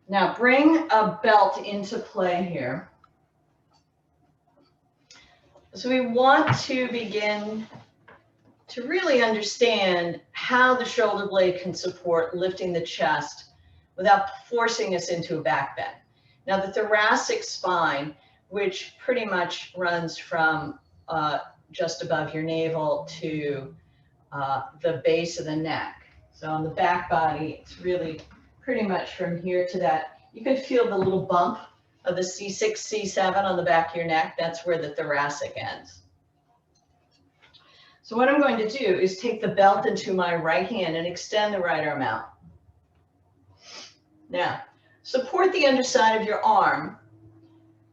Now bring a belt into play here. So we want to begin to really understand how the shoulder blade can support lifting the chest without forcing us into a back bend. Now the thoracic spine, which pretty much runs from just above your navel to the base of the neck. So on the back body, it's really pretty much from here to that. You can feel the little bump of the C6, C7 on the back of your neck. That's where the thoracic ends. So what I'm going to do is take the belt into my right hand and extend the right arm out. Now, support the underside of your arm,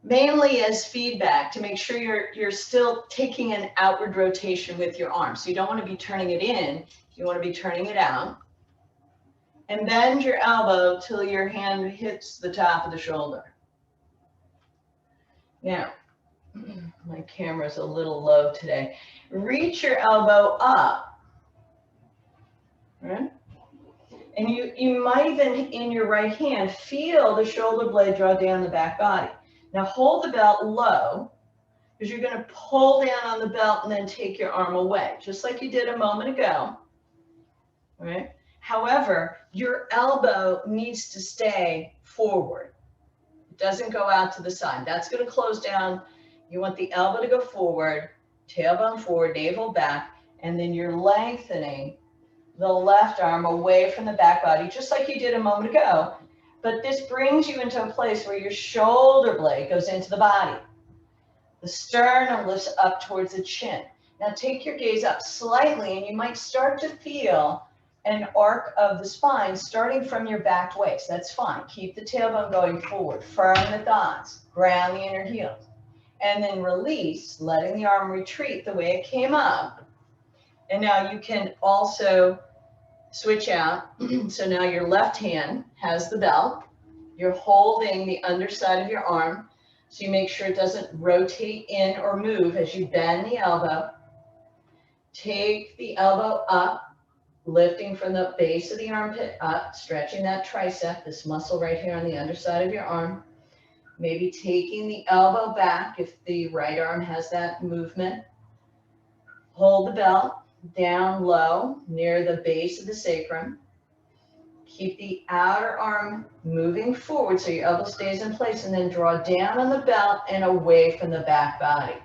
mainly as feedback to make sure you're still taking an outward rotation with your arm. So you don't want to be turning it in, you want to be turning it out. And bend your elbow till your hand hits the top of the shoulder. Now, my camera's a little low today. Reach your elbow up, right? And you might even, in your right hand, feel the shoulder blade draw down the back body. Now hold the belt low, because you're going to pull down on the belt and then take your arm away, just like you did a moment ago, right? However, your elbow needs to stay forward. It doesn't go out to the side. That's going to close down. You want the elbow to go forward, tailbone forward, navel back, and then you're lengthening the left arm away from the back body, just like you did a moment ago. But this brings you into a place where your shoulder blade goes into the body. The sternum lifts up towards the chin. Now take your gaze up slightly, and you might start to feel an arc of the spine starting from your back waist. That's fine. Keep the tailbone going forward. Firm the thighs. Ground the inner heels. And then release, letting the arm retreat the way it came up. And now you can also switch out. So now your left hand has the belt. You're holding the underside of your arm. So you make sure it doesn't rotate in or move as you bend the elbow. Take the elbow up, lifting from the base of the armpit up, stretching that tricep, this muscle right here on the underside of your arm. Maybe taking the elbow back if the right arm has that movement. Hold the belt down low near the base of the sacrum. Keep the outer arm moving forward so your elbow stays in place, and then draw down on the belt and away from the back body.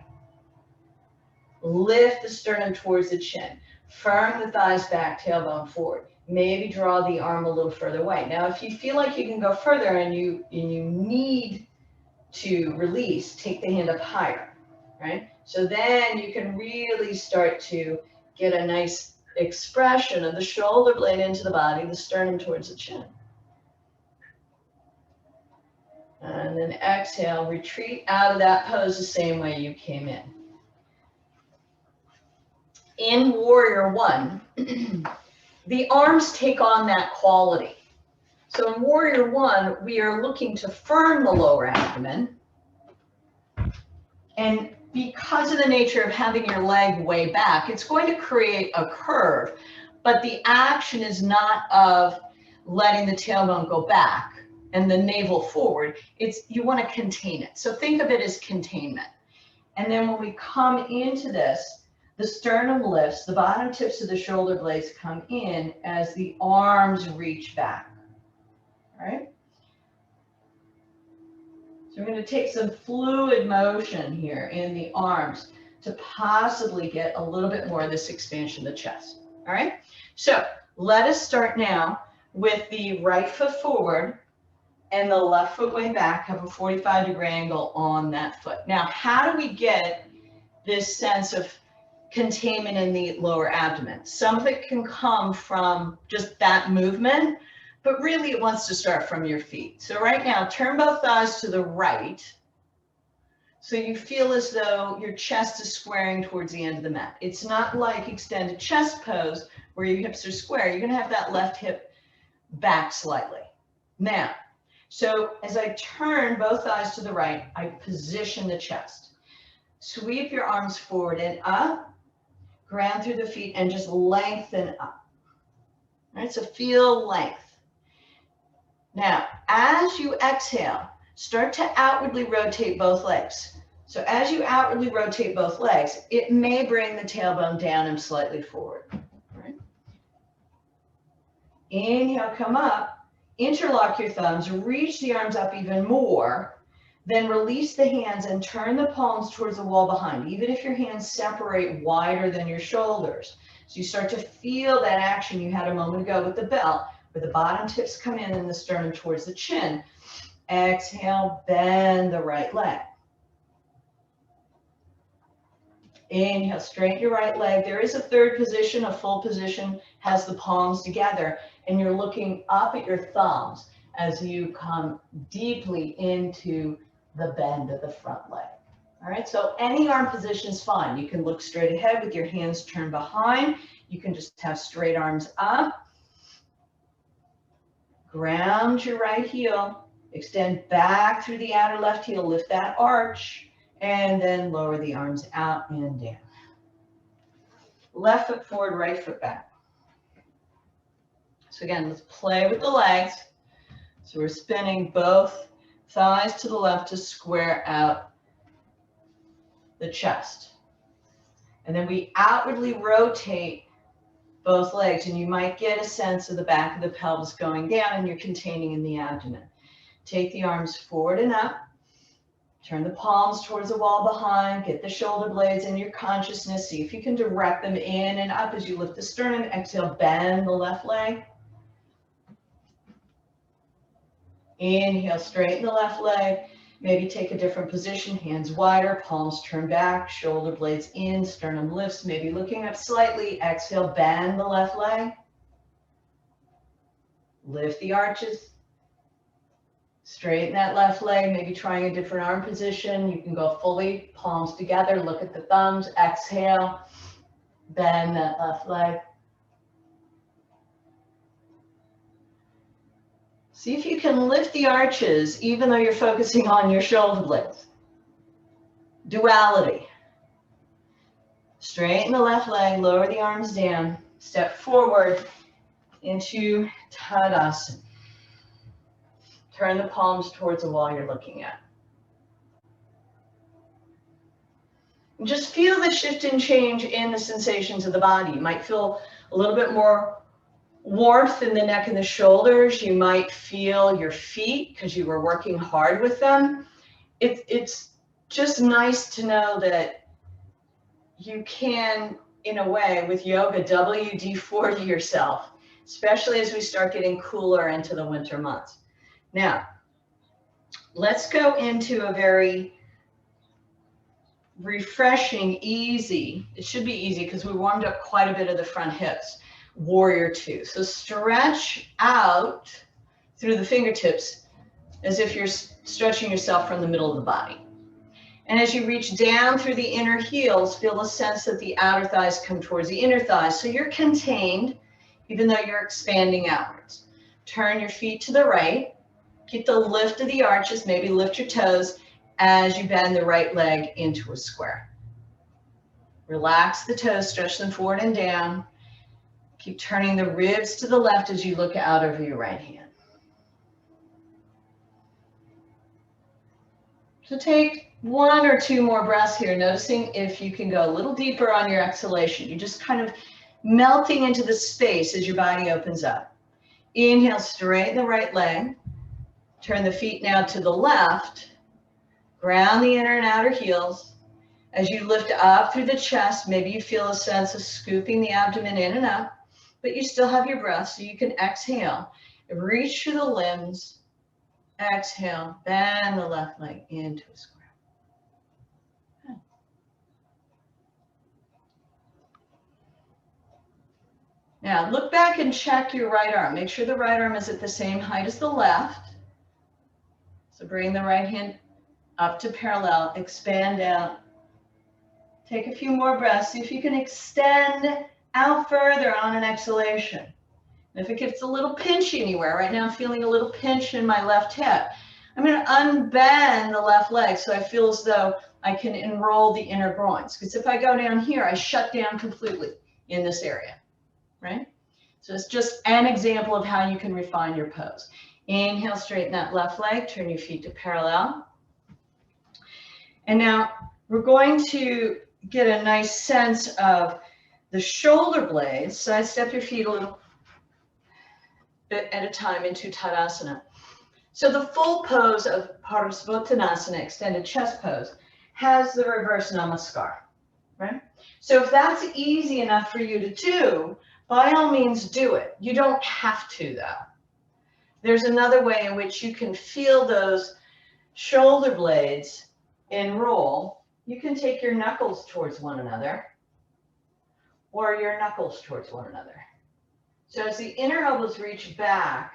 Lift the sternum towards the chin. Firm the thighs back, tailbone forward. Maybe draw the arm a little further away. Now, if you feel like you can go further and you need to release, take the hand up higher, right? So then you can really start to get a nice expression of the shoulder blade into the body, the sternum towards the chin. And then exhale, retreat out of that pose the same way you came in. In Warrior One, the arms take on that quality. So in Warrior One, we are looking to firm the lower abdomen. And because of the nature of having your leg way back, it's going to create a curve. But the action is not of letting the tailbone go back and the navel forward. It's you want to contain it. So think of it as containment. And then when we come into this, the sternum lifts, the bottom tips of the shoulder blades come in as the arms reach back. All right? So we're going to take some fluid motion here in the arms to possibly get a little bit more of this expansion of the chest. All right? So let us start now with the right foot forward and the left foot way back, have a 45-degree angle on that foot. Now, how do we get this sense of containment in the lower abdomen? Some of it can come from just that movement, but really it wants to start from your feet. So right now, turn both thighs to the right, so you feel as though your chest is squaring towards the end of the mat. It's not like extended chest pose where your hips are square. You're going to have that left hip back slightly. Now, so as I turn both thighs to the right, I position the chest. Sweep your arms forward and up, ground through the feet, and just lengthen up. All right, so feel length. Now, as you exhale, start to outwardly rotate both legs. So as you outwardly rotate both legs, it may bring the tailbone down and slightly forward. Right? Inhale, come up, interlock your thumbs, reach the arms up even more, then release the hands and turn the palms towards the wall behind, even if your hands separate wider than your shoulders. So you start to feel that action you had a moment ago with the belt, where the bottom tips come in and the sternum towards the chin. Exhale, bend the right leg. Inhale, straighten your right leg. There is a third position, a full position, has the palms together, and you're looking up at your thumbs as you come deeply into the bend of the front leg. All right, so any arm position is fine. You can look straight ahead with your hands turned behind. You can just have straight arms up. Ground your right heel. Extend back through the outer left heel. Lift that arch. And then lower the arms out and down. Left foot forward, right foot back. So again, let's play with the legs. So we're spinning both thighs to the left to square out the chest. And then we outwardly rotate both legs, and you might get a sense of the back of the pelvis going down, and you're containing in the abdomen. Take the arms forward and up. Turn the palms towards the wall behind. Get the shoulder blades in your consciousness. See if you can direct them in and up as you lift the sternum. Exhale, bend the left leg. Inhale, straighten the left leg. Maybe take a different position. Hands wider, palms turn back, shoulder blades in, sternum lifts. Maybe looking up slightly. Exhale, bend the left leg. Lift the arches. Straighten that left leg, maybe trying a different arm position. You can go fully, palms together, look at the thumbs, exhale, bend that left leg. See if you can lift the arches, even though you're focusing on your shoulder blades. Duality. Straighten the left leg, lower the arms down, step forward into Tadasana. Turn the palms towards the wall you're looking at. And just feel the shift and change in the sensations of the body. You might feel a little bit more warmth in the neck and the shoulders. You might feel your feet because you were working hard with them. It's just nice to know that you can, in a way, with yoga, WD-40 yourself, especially as we start getting cooler into the winter months. Now, let's go into a very refreshing, easy, it should be easy because we warmed up quite a bit of the front hips, warrior two. So stretch out through the fingertips as if you're stretching yourself from the middle of the body. And as you reach down through the inner heels, feel the sense that the outer thighs come towards the inner thighs. So you're contained, even though you're expanding outwards. Turn your feet to the right. Keep the lift of the arches, maybe lift your toes as you bend the right leg into a square. Relax the toes, stretch them forward and down. Keep turning the ribs to the left as you look out over your right hand. So take 1 or 2 more breaths here, noticing if you can go a little deeper on your exhalation. You're just kind of melting into the space as your body opens up. Inhale, straighten the right leg. Turn the feet now to the left. Ground the inner and outer heels. As you lift up through the chest, maybe you feel a sense of scooping the abdomen in and up, but you still have your breath, so you can exhale. Reach through the limbs. Exhale, bend the left leg into a square. Now look back and check your right arm. Make sure the right arm is at the same height as the left. So bring the right hand up to parallel, expand out. Take a few more breaths. See if you can extend out further on an exhalation. And if it gets a little pinchy anywhere, right now I'm feeling a little pinch in my left hip. I'm going to unbend the left leg so I feel as though I can enroll the inner groins. Because if I go down here, I shut down completely in this area, right? So it's just an example of how you can refine your pose. Inhale, straighten that left leg, turn your feet to parallel. And now we're going to get a nice sense of the shoulder blades. Side step your feet a little bit at a time into Tadasana. So the full pose of Parsvottanasana, extended chest pose, has the reverse namaskar, right? So if that's easy enough for you to do, by all means do it. You don't have to though. There's another way in which you can feel those shoulder blades enroll. You can take your knuckles towards one another or your knuckles towards one another. So as the inner elbows reach back,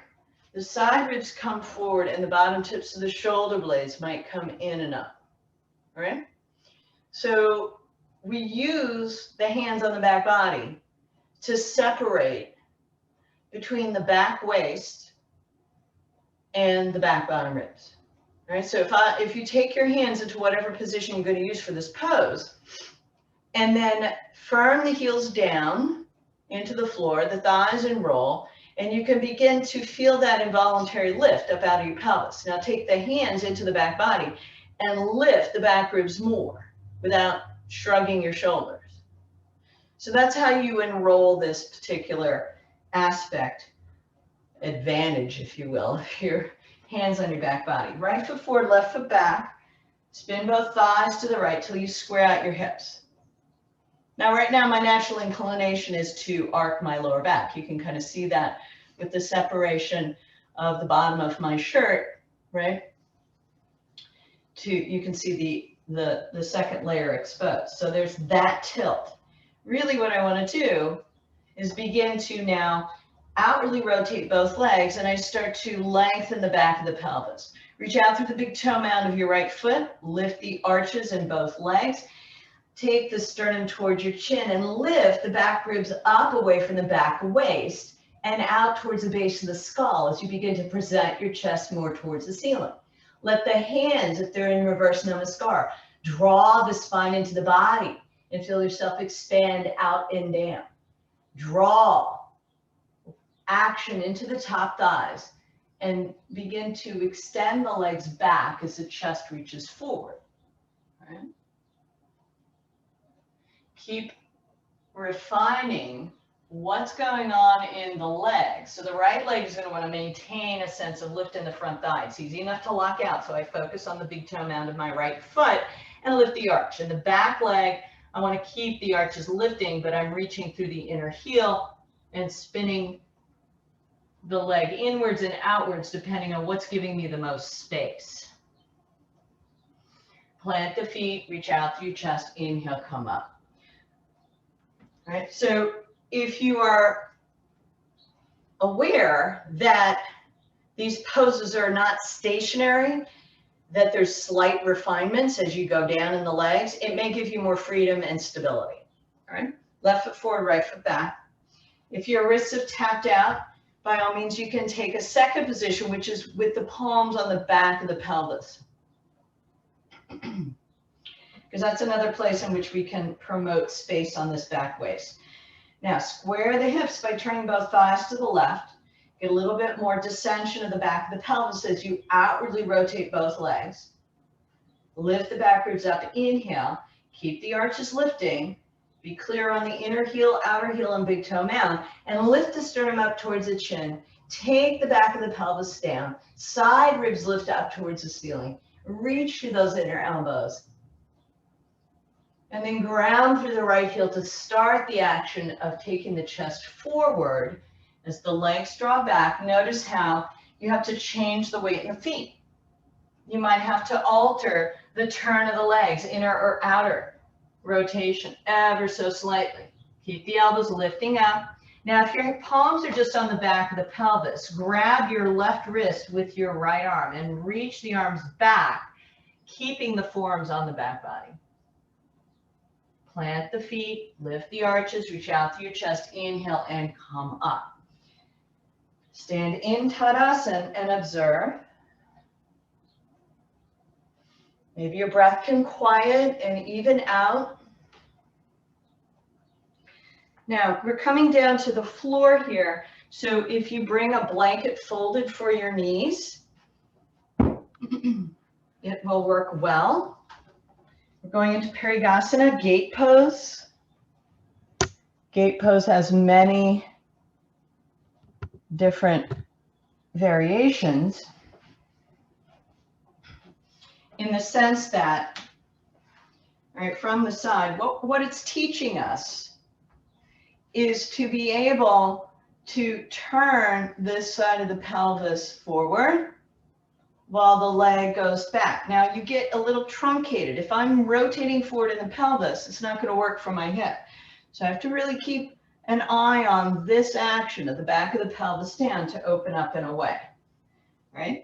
the side ribs come forward and the bottom tips of the shoulder blades might come in and up, all right? So we use the hands on the back body to separate between the back waist and the back bottom ribs. All right, so if you take your hands into whatever position you're going to use for this pose, and then firm the heels down into the floor, the thighs enroll, and you can begin to feel that involuntary lift up out of your pelvis. Now take the hands into the back body and lift the back ribs more without shrugging your shoulders. So that's how you enroll this particular aspect, advantage, if you will, of your hands on your back body. Right foot forward, left foot back. Spin both thighs to the right till you square out your hips. Now, right now, my natural inclination is to arc my lower back. You can kind of see that with the separation of the bottom of my shirt, right? You can see the second layer exposed. So there's that tilt. Really what I want to do is begin to now outwardly rotate both legs, and I start to lengthen the back of the pelvis. Reach out through the big toe mound of your right foot, lift the arches in both legs. Take the sternum towards your chin and lift the back ribs up away from the back waist and out towards the base of the skull as you begin to present your chest more towards the ceiling. Let the hands, if they're in reverse namaskar, draw the spine into the body and feel yourself expand out and down. Draw action into the top thighs and begin to extend the legs back as the chest reaches forward. All right? Keep refining what's going on in the legs. So the right leg is going to want to maintain a sense of lift in the front thigh. It's easy enough to lock out, so I focus on the big toe mound of my right foot and lift the arch. And the back leg, I want to keep the arches lifting, but I'm reaching through the inner heel and spinning the leg inwards and outwards depending on what's giving me the most space. Plant the feet, reach out through your chest, inhale, come up. All right, so if you are aware that these poses are not stationary, that there's slight refinements as you go down in the legs, it may give you more freedom and stability. All right, left foot forward, right foot back. If your wrists have tapped out, by all means, you can take a second position, which is with the palms on the back of the pelvis. Because that's another place in which we can promote space on this back waist. Now, square the hips by turning both thighs to the left. Get a little bit more descension of the back of the pelvis as you outwardly rotate both legs. Lift the back ribs up, inhale. Keep the arches lifting. Be clear on the inner heel, outer heel, and big toe mound. And lift the sternum up towards the chin. Take the back of the pelvis down. Side ribs lift up towards the ceiling. Reach through those inner elbows. And then ground through the right heel to start the action of taking the chest forward as the legs draw back. Notice how you have to change the weight in the feet. You might have to alter the turn of the legs, inner or outer rotation, ever so slightly. Keep the elbows lifting up. Now, if your palms are just on the back of the pelvis, grab your left wrist with your right arm and reach the arms back, keeping the forearms on the back body. Plant the feet, lift the arches, reach out through your chest, inhale, and come up. Stand in Tadasana and observe. Maybe your breath can quiet and even out. Now, we're coming down to the floor here So if you bring a blanket folded for your knees, it will work well. We're going into Parigasana, gate pose. Gate pose has many different variations in the sense that, right, from the side, what it's teaching us is to be able to turn this side of the pelvis forward while the leg goes back. Now you get a little truncated. If I'm rotating forward in the pelvis, it's not going to work for my hip. So I have to really keep an eye on this action of the back of the pelvis down to open up and away, right?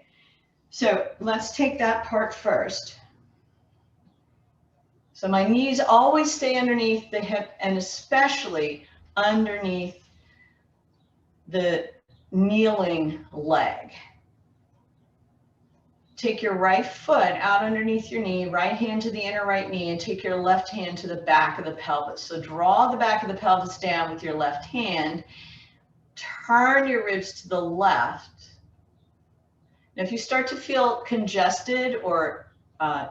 So let's take that part first. So my knees always stay underneath the hip and especially underneath the kneeling leg. Take your right foot out underneath your knee, right hand to the inner right knee, and take your left hand to the back of the pelvis. So draw the back of the pelvis down with your left hand. Turn your ribs to the left. Now, if you start to feel congested or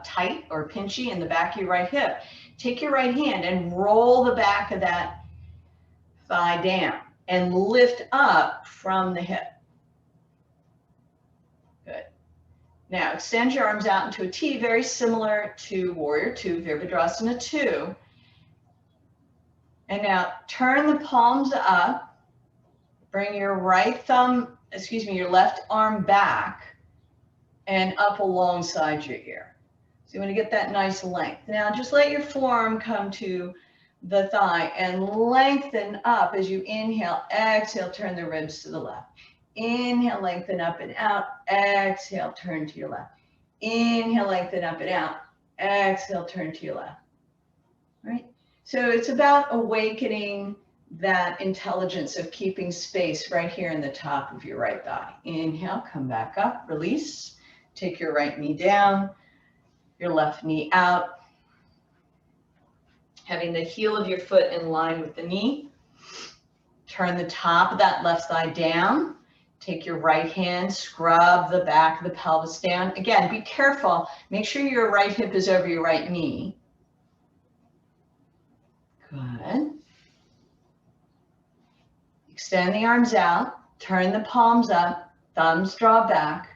tight or pinchy in the back of your right hip, take your right hand and roll the back of that thigh down and lift up from the hip. Good. Now, extend your arms out into a T, very similar to Warrior Two, Virabhadrasana 2. And now turn the palms up, bring your your left arm back and up alongside your ear. So you want to get that nice length. Now just let your forearm come to the thigh and lengthen up as you inhale, exhale, turn the ribs to the left. Inhale, lengthen up and out. Exhale, turn to your left. Inhale, lengthen up and out. Exhale, turn to your left. Right? So it's about awakening that intelligence of keeping space right here in the top of your right thigh. Inhale, come back up, release. Take your right knee down, your left knee out. Having the heel of your foot in line with the knee. Turn the top of that left thigh down. Take your right hand, scrub the back of the pelvis down. Again, be careful. Make sure your right hip is over your right knee. Good. Extend the arms out. Turn the palms up. Thumbs draw back.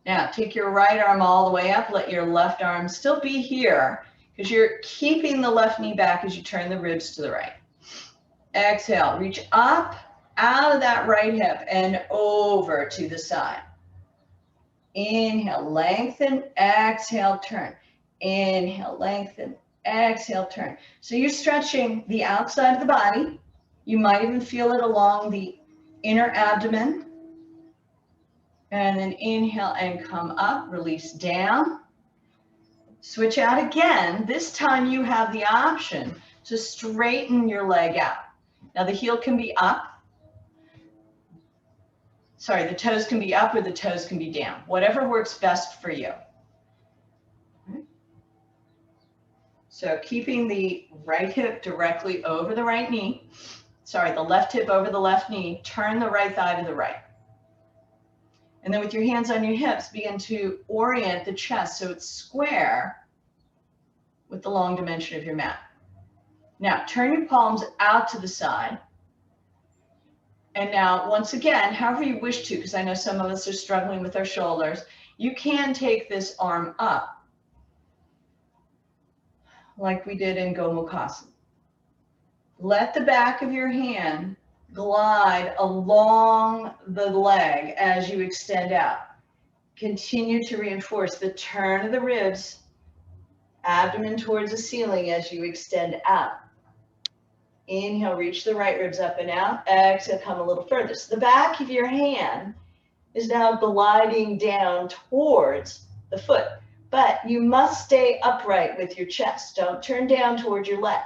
Now, take your right arm all the way up. Let your left arm still be here because you're keeping the left knee back as you turn the ribs to the right. Exhale, reach up out of that right hip and over to the side. Inhale, lengthen, exhale, turn. Inhale, lengthen, exhale, turn. So you're stretching the outside of the body. You might even feel it along the inner abdomen. And then inhale and come up, release down. Switch out again. This time you have the option to straighten your leg out. Now the heel can be up. Sorry, the toes can be up or the toes can be down. Whatever works best for you. So keeping the right hip directly over the right knee. Sorry, the left hip over the left knee. Turn the right thigh to the right. And then with your hands on your hips, begin to orient the chest so it's square with the long dimension of your mat. Now, turn your palms out to the side. And now, once again, however you wish to, because I know some of us are struggling with our shoulders, you can take this arm up like we did in Gomukhasana. Let the back of your hand glide along the leg as you extend out. Continue to reinforce the turn of the ribs, abdomen towards the ceiling as you extend out. Inhale, reach the right ribs up and out. Exhale, come a little further. So the back of your hand is now gliding down towards the foot, but you must stay upright with your chest. Don't turn down towards your leg.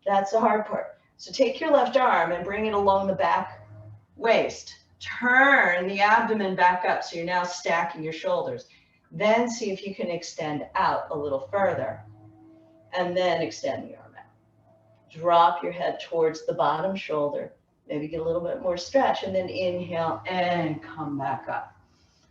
That's the hard part. So take your left arm and bring it along the back waist. Turn the abdomen back up so you're now stacking your shoulders. Then see if you can extend out a little further and then extend the arm out. Drop your head towards the bottom shoulder. Maybe get a little bit more stretch, and then inhale and come back up.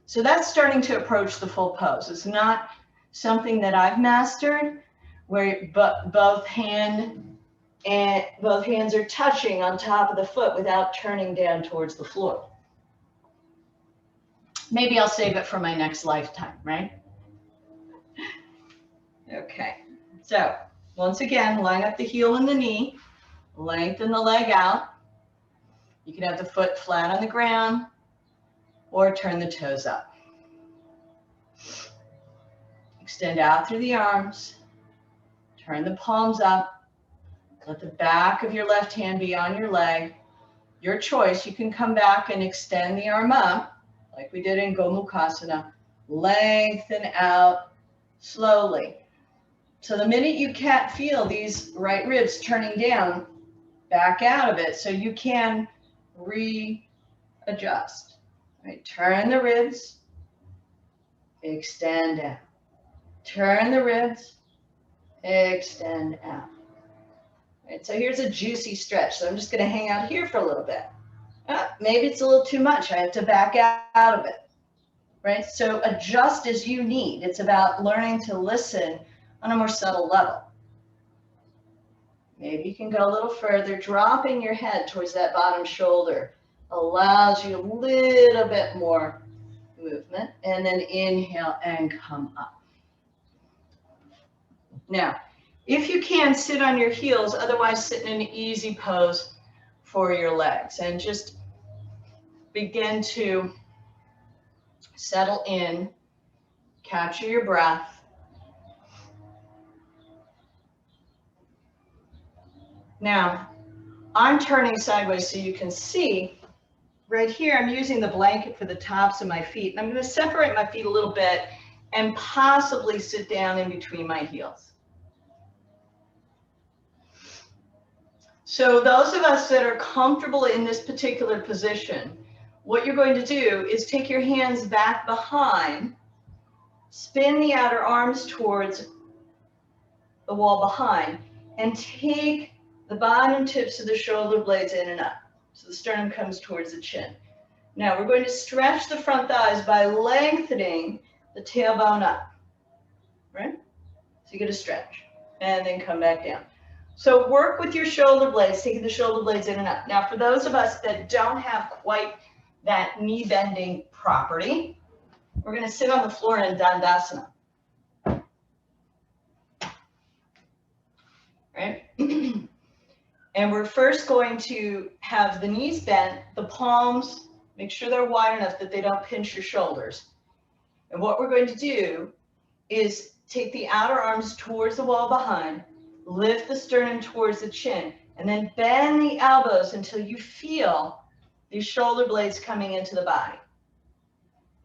So that's starting to approach the full pose. It's not something that I've mastered where both hands are touching on top of the foot without turning down towards the floor. Maybe I'll save it for my next lifetime, right? Okay, so once again, line up the heel and the knee, lengthen the leg out. You can have the foot flat on the ground or turn the toes up. Extend out through the arms, turn the palms up, let the back of your left hand be on your leg. Your choice, you can come back and extend the arm up, like we did in Gomukhasana. Lengthen out slowly. So the minute you can't feel these right ribs turning down, back out of it so you can readjust. Right? Turn the ribs, extend out. Turn the ribs, extend out. Right, so here's a juicy stretch. So I'm just going to hang out here for a little bit. Maybe it's a little too much. I have to back out of it. Right? So adjust as you need. It's about learning to listen on a more subtle level. Maybe you can go a little further. Dropping your head towards that bottom shoulder allows you a little bit more movement. And then inhale and come up. Now, if you can, sit on your heels, otherwise sit in an easy pose for your legs and just begin to settle in, capture your breath. Now, I'm turning sideways so you can see. Right here, I'm using the blanket for the tops of my feet. And I'm going to separate my feet a little bit and possibly sit down in between my heels. So those of us that are comfortable in this particular position, what you're going to do is take your hands back behind, spin the outer arms towards the wall behind, and take the bottom tips of the shoulder blades in and up. So the sternum comes towards the chin. Now we're going to stretch the front thighs by lengthening the tailbone up, right? So you get a stretch and then come back down. So work with your shoulder blades, taking the shoulder blades in and up. Now for those of us that don't have quite that knee bending property, we're going to sit on the floor in Dandasana. Right? And we're first going to have the knees bent, the palms, make sure they're wide enough that they don't pinch your shoulders. And what we're going to do is take the outer arms towards the wall behind, lift the sternum towards the chin, and then bend the elbows until you feel these shoulder blades coming into the body.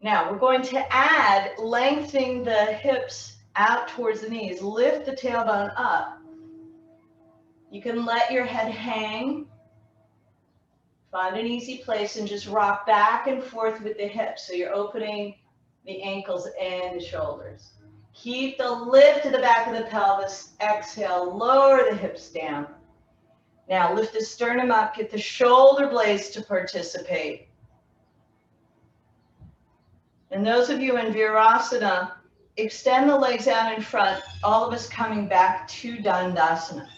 Now we're going to add lengthening the hips out towards the knees, lift the tailbone up. You can let your head hang, find an easy place and just rock back and forth with the hips. So you're opening the ankles and the shoulders. Keep the lift to the back of the pelvis. Exhale, lower the hips down. Now lift the sternum up, get the shoulder blades to participate. And those of you in Virasana, extend the legs out in front, all of us coming back to Dandasana.